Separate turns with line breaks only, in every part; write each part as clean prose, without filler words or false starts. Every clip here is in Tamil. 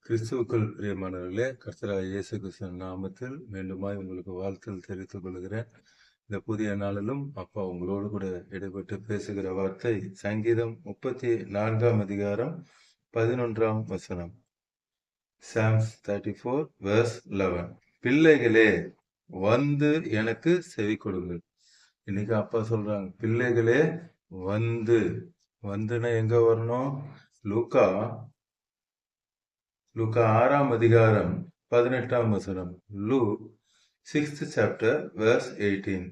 கிறிஸ்துவுக்குள் பிரியமானவர்களே, கர்த்தராகிய இயேசு கிறிஸ்துவின் நாமத்தில் மீண்டுமாய் உங்களுக்கு வாழ்த்துதல் தெரிவித்துக் கொள்கிறேன். இந்த புதிய நாளிலும் அப்பா உங்களோடு கூட இடைப்பட்டு பேசுகிற வார்த்தை சங்கீதம் 34 அதிகாரம் 11 வசனம். Psalms 34 verse 11. பிள்ளைகளே வந்து எனக்கு செவி கொடுங்கள். இன்னைக்கு அப்பா சொல்றாங்க, பிள்ளைகளே வந்துன்னா எங்க வரணும்? லூக்கா 6 அதிகாரம் 18 வசனம். Luke 6th chapter verse 18.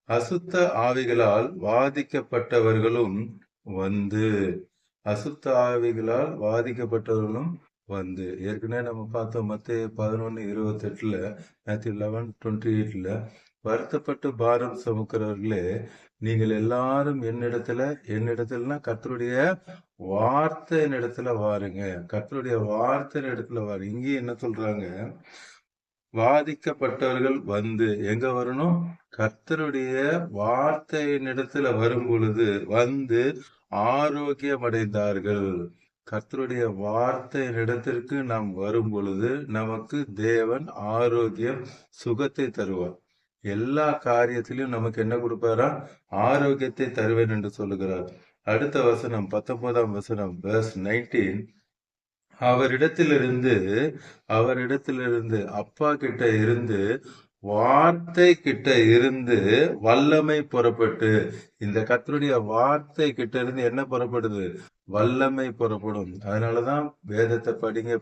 அசுத்த ஆவிகளால் வாதிக்கப்பட்டவர்களும் வந்து ஏற்கனவே நம்ம பார்த்தோம். மத்தேயு 11:28, Matthew 11:28, வருத்தப்பட்டு பாரம் சுமக்கிறவர்களே நீங்கள் எல்லாரும் என்னிடத்துலனா கர்த்தருடைய வார்த்தையின் இடத்துல வாருங்க. கர்த்தருடைய வார்த்தையின் இடத்துல வாருங்க. இங்கே என்ன சொல்றாங்க? வாதிக்கப்பட்டவர்கள் எங்க வரணும்? கர்த்தருடைய வார்த்தையின் இடத்துல வரும் பொழுது ஆரோக்கியம் அடைந்தார்கள். கர்த்தருடைய வார்த்தையின் இடத்திற்கு நாம் வரும் பொழுது நமக்கு தேவன் ஆரோக்கியம், சுகத்தை தருவார். எல்லா காரியத்திலும் நமக்கு என்ன கொடுப்பாரா? ஆரோக்கியத்தை தருவேன் என்று சொல்லுகிறார். அடுத்த வசனம் 19 வசனம் verse 19. அவரிடத்திலிருந்து அப்பா கிட்ட இருந்து வார்த்தை கிட்ட இருந்து வல்லமை புறப்பட்டு, இந்த கர்த்தருடைய வார்த்தை கிட்ட இருந்து என்ன புறப்படுது? வல்லமை புறப்படும். அதனாலதான் வேதத்தை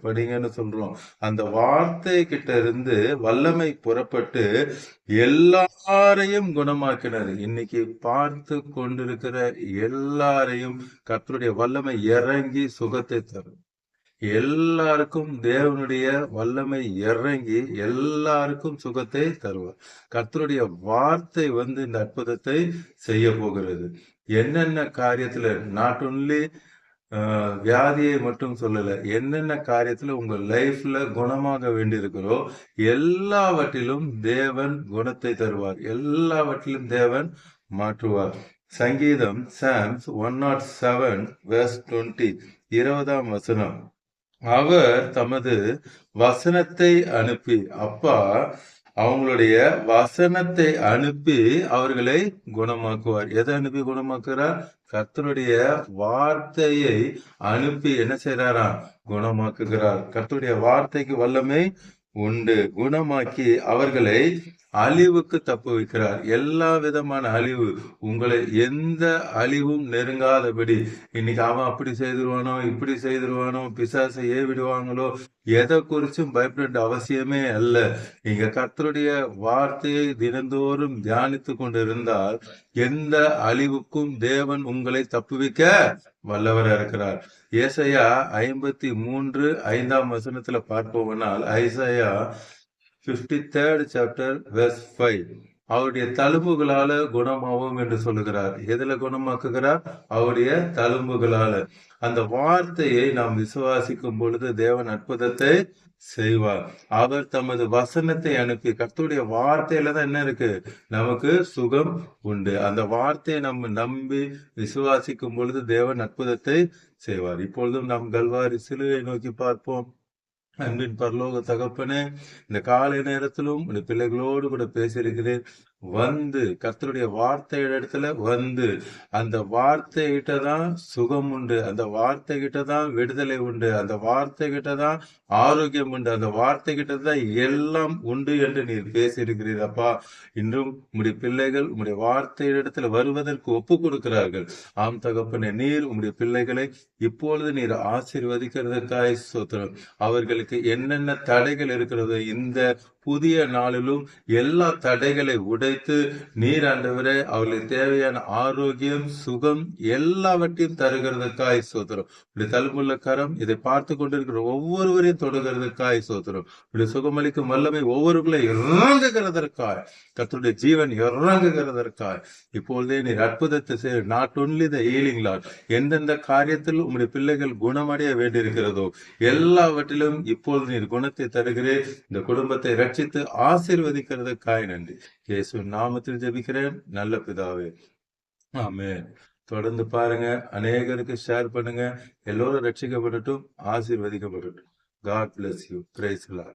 படிங்கன்னு சொல்றோம். அந்த வார்த்தை கிட்ட இருந்து வல்லமை புறப்பட்டு எல்லாரையும் குணமாக்கினது. இன்னைக்கு பார்த்து கொண்டிருக்கிற எல்லாரையும் கர்த்தருடைய வல்லமை இறங்கி சுகத்தை தரும். எல்லாருக்கும் தேவனுடைய வல்லமை இறங்கி எல்லாருக்கும் சுகத்தை தருவார். கர்த்தருடைய வார்த்தை இந்த அற்புதத்தை செய்ய போகிறது. என்னென்ன காரியத்துல, நாட் ஒன்லி வியாதியை மட்டும் சொல்லல, என்னென்ன காரியத்துல உங்க லைஃப்ல குணமாக வேண்டியிருக்கிறோ எல்லாவற்றிலும் தேவன் குணத்தை தருவார். எல்லாவற்றிலும் தேவன் மாற்றுவார். சங்கீதம் சாம்ஸ் 107 verse 20, 20 வசனம். அவர் தமது வசனத்தை அனுப்பி, அப்பா அவங்களுடைய வசனத்தை அனுப்பி அவர்களை குணமாக்குவார். எதை அனுப்பி குணமாக்குறார்? கர்த்தருடைய வார்த்தையை அனுப்பி என்ன செய்யறாரா? குணமாக்குகிறார். கர்த்தருடைய வார்த்தைக்கு வல்லமை உண்டு. குணமாக்கி அவர்களை அழிவுக்கு தப்பு வைக்கிறார். எல்லா விதமான அழிவு, உங்களை எந்த அழிவும் நெருங்காதபடி. இன்னைக்கு அவன் அப்படி செய்திருவானோ, இப்படி செய்திருவானோ, பிசாசை ஏவிடுவாங்களோ, எதை குறிச்சும் பயப்பட அவசியமே அல்ல. நீங்க கர்த்தருடைய வார்த்தையை தினந்தோறும் தியானித்து கொண்டிருந்தால் எந்த அழிவுக்கும் தேவன் உங்களை தப்புவிக்க வல்லவர இருக்கிறார். ஏசாயா 53:5 வசனத்துல பார்ப்போம்னால், ஐசாயா 53rd chapter verse 5, அவருடைய தழும்புகளால குணமாகும் என்று சொல்லுகிறார். எதுல குணமாக்குகிறார்? அவருடைய தழும்புகளால. அந்த வார்த்தையை நாம் விசுவாசிக்கும் பொழுது தேவன் அற்புதத்தை செய்வார். அவர் தமது வசனத்தை அனுப்பி, கர்த்தருடைய வார்த்தையில தான் என்ன இருக்கு? நமக்கு சுகம் உண்டு. அந்த வார்த்தையை நம்ம நம்பி விசுவாசிக்கும் பொழுது தேவன் அற்புதத்தை செய்வார். இப்பொழுதும் நாம் கல்வாரி சிலுவை நோக்கி பார்ப்போம். அன்பின் பரலோக தகப்பனே, இந்த காலை நேரத்திலும் இந்த பிள்ளைகளோடு கூட பேசியிருக்கிறேன். கர்த்தருடைய வார்த்தை இடத்துல அந்த வார்த்தை கிட்டதான் சுகம் உண்டு. அந்த வார்த்தை கிட்டதான் விடுதலை உண்டு. அந்த வார்த்தை கிட்டதான் ஆரோக்கியம் உண்டு. அந்த வார்த்தை கிட்டதான் எல்லாம் உண்டு என்று நீர் பேசியிருக்கிறீர் அப்பா. இன்றும் உம்முடைய பிள்ளைகள் உம்முடைய வார்த்தை இடத்துல வருவதற்கு ஒப்பு கொடுக்கிறார்கள். ஆம் தகப்பனே, நீர் உம்முடைய பிள்ளைகளை இப்பொழுது நீர் ஆசீர்வதிக்கிறதற்காய் ஸ்தோத்திரம். அவர்களுக்கு என்னென்ன தடைகள் இருக்கிறதோ இந்த புதிய நாளிலும் எல்லா தடைகளை உடைத்து நீர் ஆண்டவரே அவர்களுக்கு தேவையான ஆரோக்கியம், சுகம் எல்லாவற்றையும் தருகிறதுக்காய் ஸ்தோத்திரம். இப்படி தழும்புள்ள கரம் இதை பார்த்து கொண்டிருக்கிற ஒவ்வொருவரையும் தொடுகிறதுக்காய் ஸ்தோத்திரம். இப்படி சுகமளிக்கும் வல்லமை ஒவ்வொருவர்களையும் இறங்குகிறதற்காய், கர்த்தருடைய ஜீவன் இறங்குகிறதற்காய் இப்பொழுதே நீர் அற்புதத்தை செய்ய. Not only the healing Lord, எந்தெந்த காரியத்தில் உங்களுடைய பிள்ளைகள் குணமடைய வேண்டியிருக்கிறதோ எல்லாவற்றிலும் இப்பொழுது நீர் குணத்தை தருகிறேன். இந்த குடும்பத்தை ரட்சித்து ஆசீர்வதிக்கிறதுக்காய் நன்றி. இயேசுவின் நாமத்தில் ஜெபிக்கிறேன் நல்ல பிதாவே, ஆமென். தொடர்ந்து பாருங்க, அநேகருக்கு ஷேர் பண்ணுங்க. எல்லோரும் ரட்சிக்கப்படட்டும், ஆசீர்வதிக்கப்படட்டும். God bless you. Praise Lord.